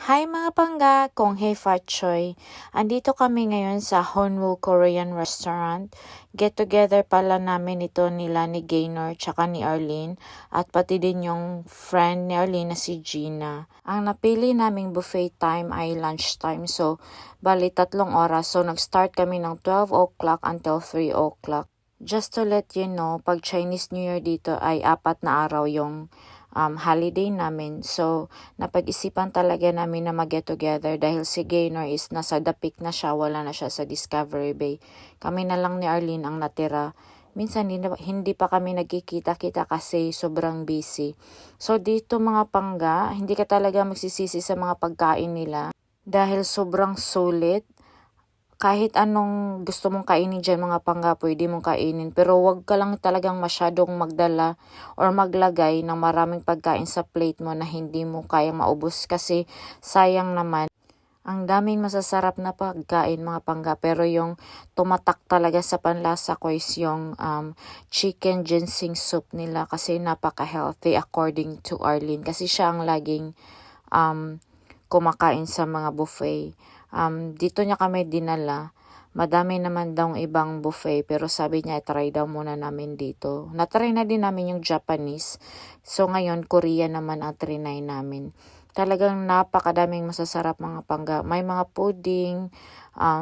Hi mga pangga, kung Hey Fat Choy. Andito kami ngayon sa Honwoo Korean Restaurant. Get together pala namin ito nila ni Gaynor tsaka ni Arlene at pati din yung friend ni Arlene na si Gina. Ang napili naming buffet time ay lunchtime, so bali 3 oras. So nag-start kami ng 12 o'clock until 3 o'clock. Just to let you know, pag Chinese New Year dito ay 4 na araw yung holiday namin. So, napag-isipan talaga namin na mag-get together dahil si Gaynor is nasa Dapik na siya, wala na siya sa Discovery Bay. Kami na lang ni Arlene ang natira. Minsan hindi pa kami nagkikita-kita kasi sobrang busy. So, dito mga pangga, hindi ka talaga magsisisi sa mga pagkain nila dahil sobrang sulit. Kahit anong gusto mong kainin dyan mga pangga, pwede mong kainin. Pero wag ka lang talagang masyadong magdala or maglagay ng maraming pagkain sa plate mo na hindi mo kayang maubos kasi sayang naman. Ang daming masasarap na pagkain mga pangga, pero yung tumatak talaga sa panlasa ko is yung chicken ginseng soup nila kasi napaka-healthy according to Arlene. Kasi siya ang laging kumakain sa mga buffet. Dito niya kami dinala. Madami naman daw ibang buffet pero sabi niya try daw muna namin dito. Natry na din namin yung Japanese. So ngayon Korean naman ang trinay namin. Talagang napakadaming masasarap mga pangga. May mga pudding,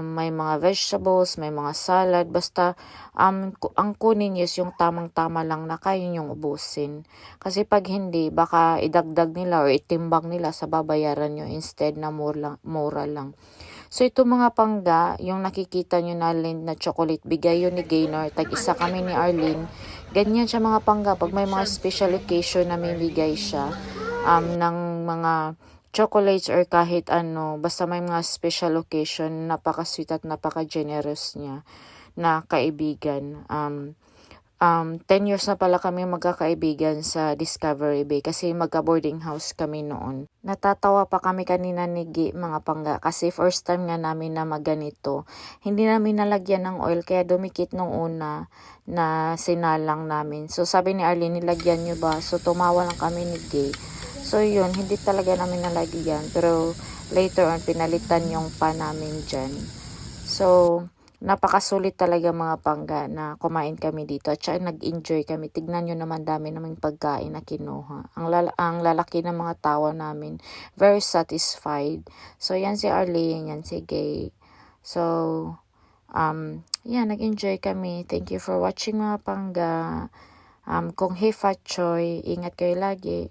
may mga vegetables, may mga salad. Basta ang kunin is yung tamang-tama lang na kaya yung ubusin. Kasi pag hindi, baka idagdag nila or itimbang nila sa babayaran nyo instead na mura lang. So ito mga pangga, yung nakikita nyo na Lind na chocolate, bigay yun ni Gaynor. Tag-isa kami ni Arlene. Ganyan siya mga pangga. Pag may mga special occasion na may bigay siya ng mga chocolates or kahit ano, basta may mga special occasion, napaka-sweet at napaka-generous niya na kaibigan. 10 years na pala kami magkakaibigan sa Discovery Bay kasi magka-boarding house kami noon. Natatawa pa kami kanina ni Gi, mga pangga, kasi first time nga namin na magganito. Hindi namin nalagyan ng oil kaya dumikit nung una na sinalang namin. So sabi ni Arlene, nilagyan nyo ba? So tumawa lang kami ni Gi. So yun, hindi talaga namin nalagyan. Pero later on, pinalitan yung pan namin dyan. So, napakasulit talaga mga pangga na kumain kami dito. At saka nag-enjoy kami. Tignan nyo naman dami naming pagkain na kinuha. Ang lalaki ng mga tawa namin. Very satisfied. So, yan si Arlene, yan si Gay. So, yan, nag-enjoy kami. Thank you for watching mga pangga. Kung Hey Fat Choy, ingat kayo lagi.